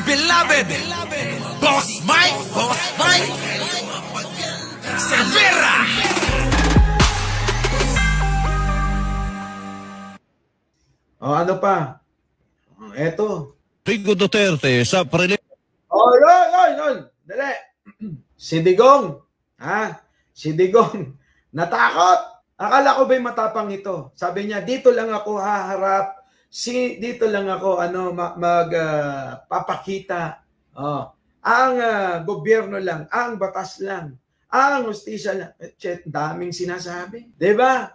beloved, Boss Mike Severa. Ano pa? Eto. Rodrigo Duterte sa Yun. Dali. Si Digong. Si Digong. Natakot. Akala ko ba'y matapang ito? Sabi niya, dito lang ako haharap. Dito lang ako magpapakita. Ang gobyerno lang, ang batas lang, ang hustisya lang. Daming sinasabi. Diba?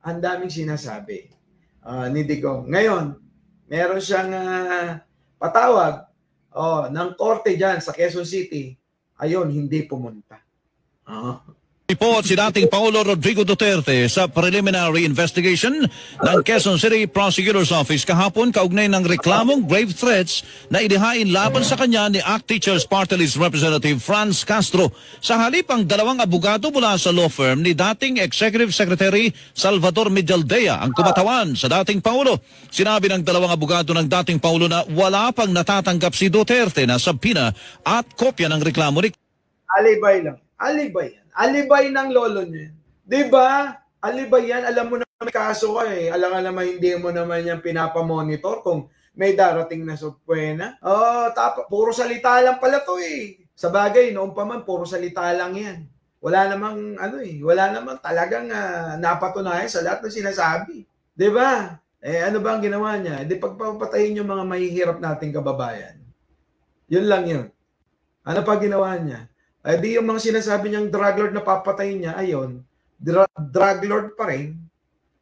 Ang daming sinasabi ni Digong. Ngayon, meron siyang patawag ng korte dyan sa Quezon City. Ayun, hindi pumunta. report si dating Pangulo Rodrigo Duterte sa preliminary investigation ng Quezon City Prosecutor's Office kahapon kaugnay ng reklamong grave threats na inihain laban sa kanya ni ACT Teachers Party List Representative Franz Castro. Sa halip ang dalawang abogado mula sa law firm ni dating Executive Secretary Salvador Medialdea ang kumatawan sa dating Pangulo. Sinabi ng dalawang abogado ng dating Pangulo na wala pang natatanggap si Duterte na sabpina at kopya ng reklamo ni Alibay lang. Alibay yan. Alibay ng lolo niya. Diba? Alibay yan. Alam mo na may kaso ka eh. Alam nga naman hindi mo naman yan pinapamonitor kung may darating na subpoena. Puro salita lang pala to eh. Sa bagay, noon pa man, puro salita lang yan. Wala namang wala namang talagang napatunayan sa lahat ng sinasabi. Diba? Ano ba ang ginawa niya? Di pagpapatayin yung mga mahihirap nating kababayan. Yun lang yun. Ano pa ginawa niya? Di yung mga sinasabi niyang drug lord na papatayin niya, ayun, drug lord pa rin.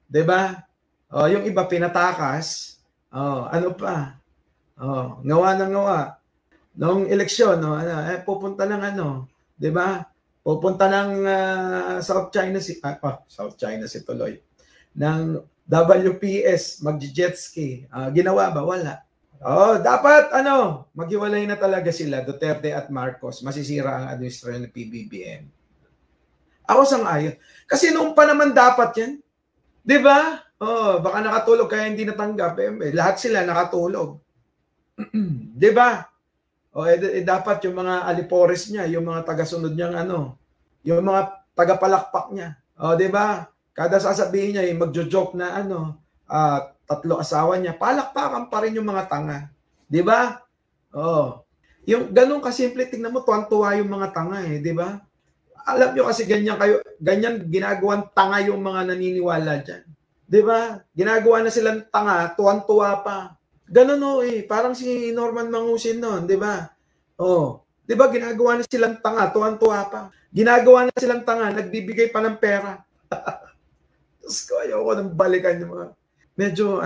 Diba? Yung iba pinatakas. Ano pa? Ngawa ng ngawa. Noong eleksyon, pupunta ng diba? Pupunta ng South China Sea, South China Sea tuloy. Ng WPS, mag-jet ski. Ginawa ba? Wala. Dapat maghiwalay na talaga sila, Duterte at Marcos. Masisira ang administrasyon ng PBBM. Ako sang-ayon. Kasi noon pa naman dapat yan. Di ba? Baka nakatulog kaya hindi natanggap. Lahat sila nakatulog. Di ba? Dapat yung mga alipores niya, yung mga tagasunod niyang yung mga tagapalakpak niya. Di ba? Kada sasabihin niya, magjo-joke na tatlo asawa niya, palakpakan pa rin yung mga tanga. Di ba? Yung ganun kasimple, tingnan mo, tuwan-tuwa yung mga tanga eh, di ba? Alam nyo kasi ganyan ginagawang tanga yung mga naniniwala dyan. Di ba? Ginagawa na silang tanga, tuwan-tuwa pa. Ganun parang si Norman Mangusin noon, di ba? Di ba ginagawa na silang tanga, tuwan-tuwa pa. Ginagawa na silang tanga, nagbibigay pa ng pera. Tapos ko, ayoko nang balikan yung mga medyo,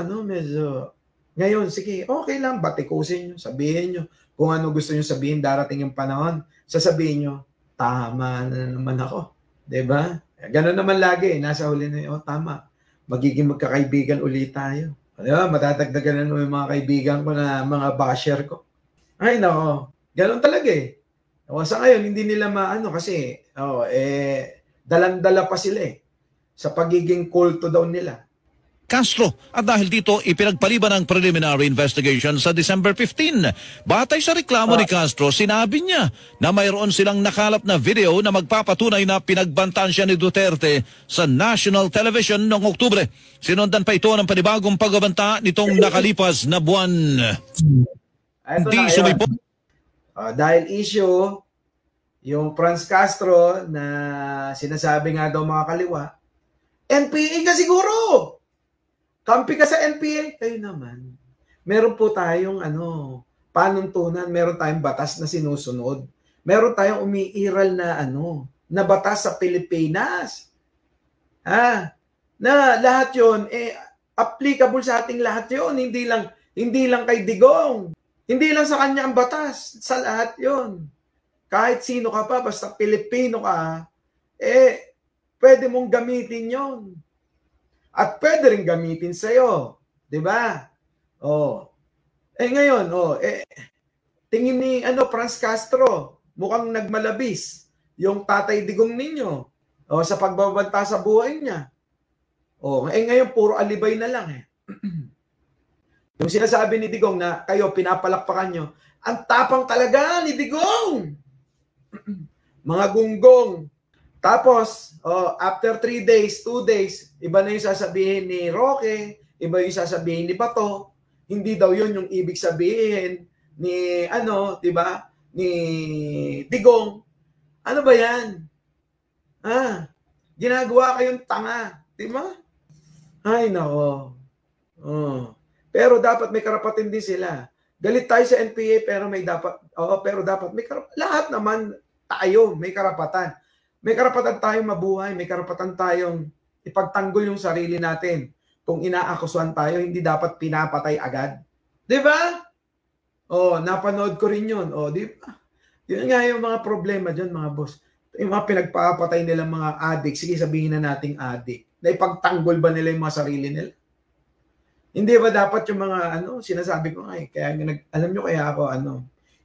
ngayon, sige, okay lang, batikusin nyo, sabihin nyo, kung ano gusto nyo sabihin, darating yung panahon, sasabihin nyo, tama na naman ako, diba? Ganun naman lagi, nasa huli na tama, magiging magkakaibigan ulit tayo. Diba? Matatagdagan na naman yung mga kaibigan ko na mga basher ko. Ay, nako, ganun talaga eh. Sa ngayon, hindi nila kasi, dalang-dala pa sila sa pagiging kulto daw nila. Castro at dahil dito ipinagpaliban ang preliminary investigation sa December 15. Batay sa reklamo ni Castro, sinabi niya na mayroon silang nakalap na video na magpapatunay na pinagbantaan siya ni Duterte sa national television noong Oktubre. Sinundan pa ito ng panibagong pagbabanta nitong nakalipas na buwan. Hindi sumipot. Dahil issue, yung Franz Castro na sinasabi nga daw mga kaliwa, NPA ka siguro! Kampi ka sa NPA, kayo naman. Meron po tayong panuntunan, meron tayong batas na sinusunod. Meron tayong umiiral na na batas sa Pilipinas. Na lahat 'yon applicable sa ating lahat 'yon, hindi lang kay Digong. Hindi lang sa kanya ang batas, sa lahat 'yon. Kahit sino ka pa basta Pilipino ka, pwede mong gamitin 'yon. At pwede rin gamitin sa'yo. Diba? Ngayon, tingin ni Franz Castro, mukhang nagmalabis yung Tatay Digong ninyo sa pagbabanta sa buhay niya. Ngayon, puro alibay na lang Yung sinasabi ni Digong na kayo pinapalakpakan nyo, ang tapang talaga ni Digong. Mga gunggong. Tapos, after 3 days, 2 days, iba na yung sasabihin ni Roque, iba yung sasabihin ni Bato. Hindi daw yun yung ibig sabihin ni, di ba? Ni Digong. Ano ba yan? Ginagawa kayong tanga. Di ba? Ay, nako. Pero dapat may karapatan din sila. Galit tayo sa NPA pero dapat may karapatan. Lahat naman tayo may karapatan. May karapatan tayong mabuhay, may karapatan tayong ipagtanggol yung sarili natin. Kung inaakusuhan tayo, hindi dapat pinapatay agad. 'Di ba? Napanood ko rin 'yun. 'Di ba? Yun nga yung mga problema diyan, mga boss. Yung mga pinagpapatay nilang mga addict, sige sabihin na nating addict. Na ipagtanggol ba nila yung mga sarili nila? Hindi ba dapat yung mga sinasabi ko kaya alam nyo kaya ako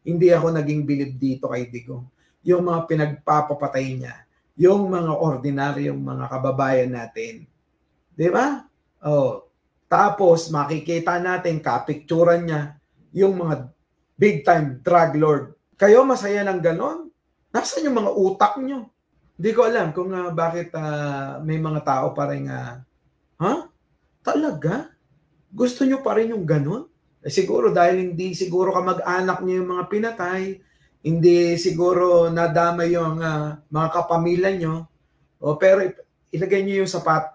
hindi ako naging bilib dito kay Digong. Yung mga pinagpapapatay niya, yung mga ordinaryong mga kababayan natin. 'Di ba? Tapos makikita natin kapicturan niya yung mga big time drug lord. Kayo masaya ng ganon? Nasaan yung mga utak nyo? Hindi ko alam kung bakit may mga tao pa rin talaga? Gusto nyo pa rin yung ganon? Siguro dahil hindi siguro kamag-anak niyo yung mga pinatay, hindi siguro nadamay yung mga kapamilya nyo, pero ilagay nyo yung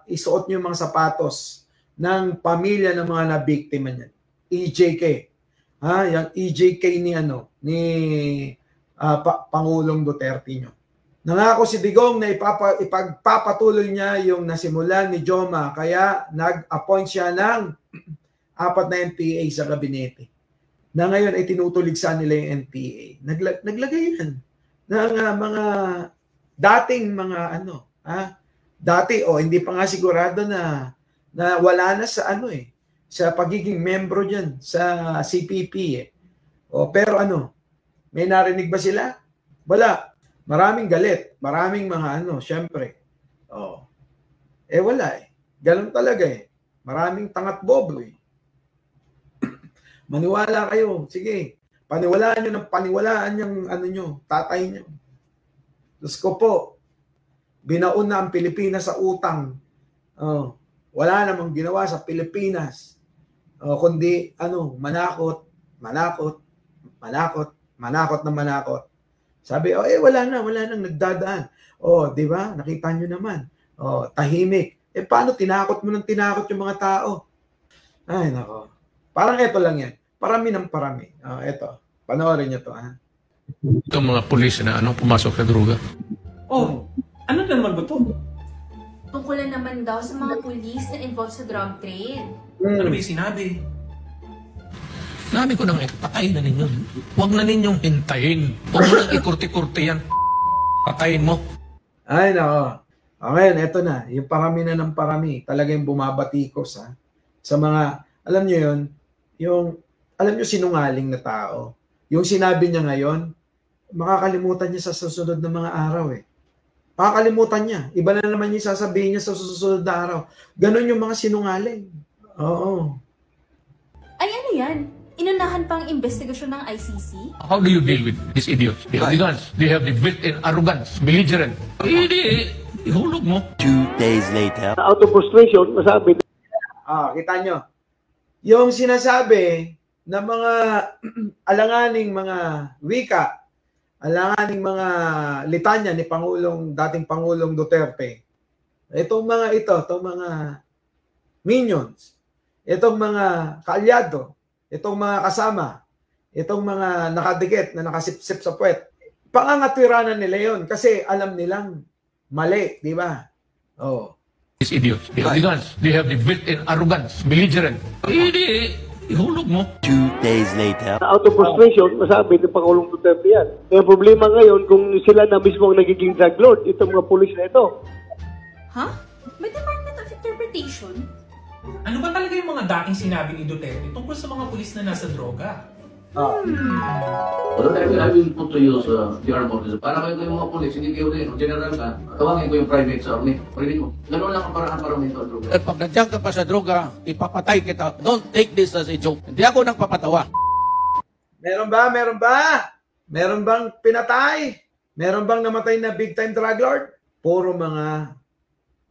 isuot nyo yung mga sapatos ng pamilya ng mga nabiktima niyan. EJK. Yung EJK ni Pangulong Duterte nyo. Nangako si Digong na ipagpapatuloy niya yung nasimulan ni Joma, kaya nag-appoint siya ng 4 na NPA sa gabinete. Na ngayon ay tinutuligsan nila yung NPA. Naglagay yan ng mga dating mga dati hindi pa nga sigurado na wala na sa sa pagiging membro diyan sa CPP pero may narinig ba sila? Wala. Maraming galit, maraming mga syempre. Wala Ganun talaga Maraming tangat bobo Maniwala kayo. Sige. Paniwalaan nyo ng paniwalaan yung nyo, tatay nyo. Diyos ko po, binaon na ang Pilipinas sa utang. Wala namang ginawa sa Pilipinas. Kundi, manakot. Sabi, wala nang nagdadaan. Di ba? Nakita nyo naman. Tahimik. Paano tinakot mo ng tinakot yung mga tao? Ay, nako. Parang ito lang yan. Parami ng parami. Ito. Panoorin nyo to, Itong mga pulis na pumasok sa droga. Ano naman ba to? Tungkulan naman daw sa mga pulis na involved sa drug trade. Ano ba yung sinabi? Nabi ko nang patayin na ninyo. Huwag na ninyong hintayin. Huwag mo nang ikurti-kurti yan. Patayin mo. Ay, nako. Ngayon, eto na. Yung parami na ng parami. Talagang bumabatikos, sa mga, alam nyo yun, alam nyo sinungaling na tao. Yung sinabi niya ngayon, makakalimutan niya sa susunod na mga araw Makakalimutan niya. Iba na naman yung sasabihin niya sa susunod na araw. Ganon yung mga sinungaling. Oo. Ay, ano yan? Inunahan pang investigasyon ng ICC? How do you deal with these idiots? They have the guns. They have the built-in arrogance, belligerent. Hindi, ihulog mo. 2 days later. Out of frustration, masabi. Kita nyo. Yung sinasabi na mga alanganing mga wika, alanganing mga litanya ni dating Pangulong Duterte. Itong mga minions, itong mga kaalyado, itong mga kasama, itong mga nakadikit na nakasipsip sa puwet. Pangangatwiranan nila yon kasi alam nilang mali, di ba? These idiots, they have the guns. They have the built-in arrogance, belligerent. Hindi, ihulog mo. 2 days later. Out of frustration, masabi ng Pangulong Duterte yan. Kaya problema ngayon, kung sila na mismo ang nagiging drug lord, itong mga pulis na ito. May Department of Interpretation? Ano ba talaga yung mga dating sinabi ni Duterte tungkol sa mga pulis na nasa droga? Although I will put to use the arm officer. Para kayo yung mga polis, hindi kayo rin. General ka, tawagin ko yung private sa army. Pwede ko. Ganoon lang ang paraan para may droga. At pag nandiyan ka pa sa droga, ipapatay kita. Don't take this as a joke. Hindi ako nagpapatawa. Meron ba? Meron ba? Meron bang pinatay? Meron bang namatay na big time drug lord? Puro mga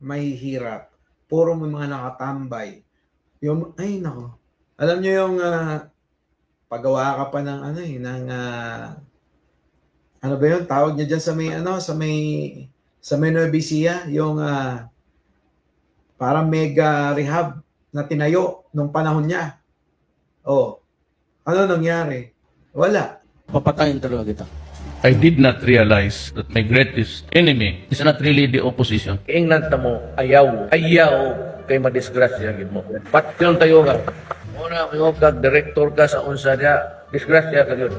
mahihirap. Puro mga nakatambay. Yung, ay nako. Alam niyo yung pagawa ka pa ng ano ba yun? Tawag niya dyan sa may Nueva Ecija, yung parang mega rehab na tinayo nung panahon niya. Oh. Ano nangyari? Wala. Papatayin talaga kita. I did not realize that my greatest enemy is not really the opposition. Ingnan na mo, ayaw kay madisgrasya gid mo. Pat yun tayo nga. Muna kayo kag director ka sa unsa niya, disgrasya ka yun.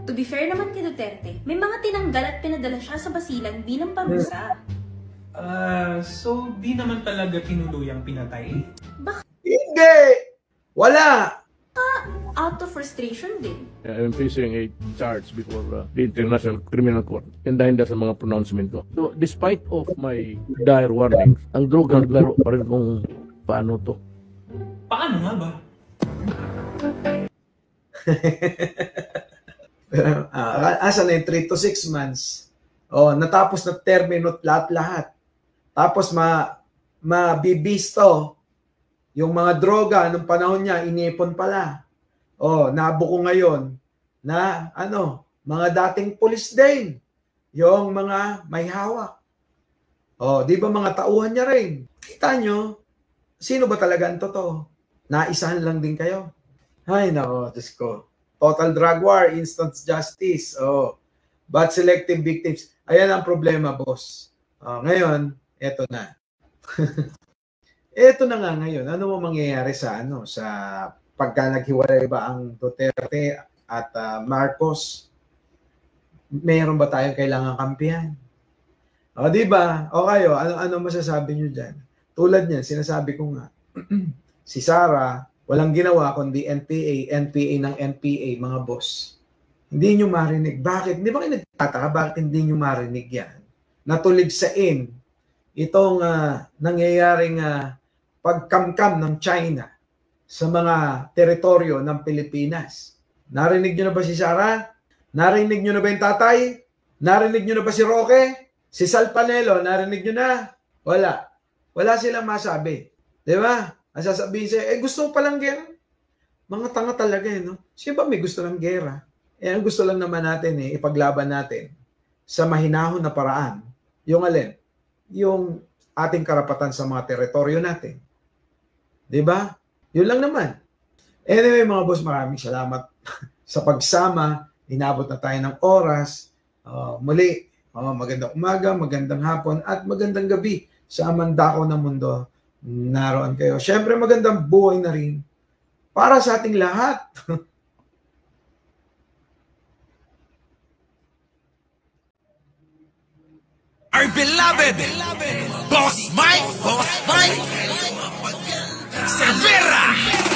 To be fair naman kay Duterte, may mga tinanggal at pinadala siya sa basilan bilang parusa. So di naman talaga tinuluyang pinatay? Hindi! Wala! Out of frustration din. I'm facing a charge before the International Criminal Court. Hinda-hinda sa mga pronouncement ko. So, despite of my dire warnings, ang droga naglaro pa rin kung paano to. Paano nga ba? Asa na yung 3 to 6 months. Oh, natapos na termino lahat-lahat. Tapos mabibisto yung mga droga nung panahon niya, inipon pala. Oh, nabuko ngayon na mga dating pulis din. Yung mga may hawak. Oh, di ba mga tauhan niya rin? Kita nyo, sino ba talaga ang totoo? Naisahan lang din kayo. Ay, nako, Diyos ko. Total drug war, instant justice. Oh, but selective victims. Ayan ang problema, boss. Oh, ngayon, eto na. Eto na nga ngayon. Ano mo mangyayari sa pagka naghiwalay ba ang Duterte at Marcos? Mayroon ba tayong kailangan kampihan? O, di ba? O kayo, ano masasabi nyo dyan? Tulad niyan, sinasabi ko nga, si Sara, walang ginawa kundi NPA ng NPA, mga boss. Hindi nyo marinig. Bakit? Hindi ba kayo nagtataka? Bakit hindi nyo marinig yan? Natuligsain itong nangyayaring pagkamkam ng China sa mga teritoryo ng Pilipinas. Narinig nyo na ba si Sara? Narinig nyo na ba yung tatay? Narinig nyo na ba si Roque? Si Sal Panelo, narinig nyo na? Wala. Wala silang masabi. Di ba? Ang sasabihin siya, gusto pa lang gera. Mga tanga talaga no? Siya ba may gusto ng gera? Ang gusto lang naman natin ipaglaban natin sa mahinahon na paraan. Yung alin? Yung ating karapatan sa mga teritoryo natin. Di ba? Yun lang naman. Anyway, mga boss, maraming salamat sa pagsama. Inabot na tayo ng oras. Muli, magandang umaga, magandang hapon, at magandang gabi sa amandako ng mundo. Naroon kayo. Siyempre, magandang buhay na rin para sa ating lahat. Our beloved Boss Mike Severa.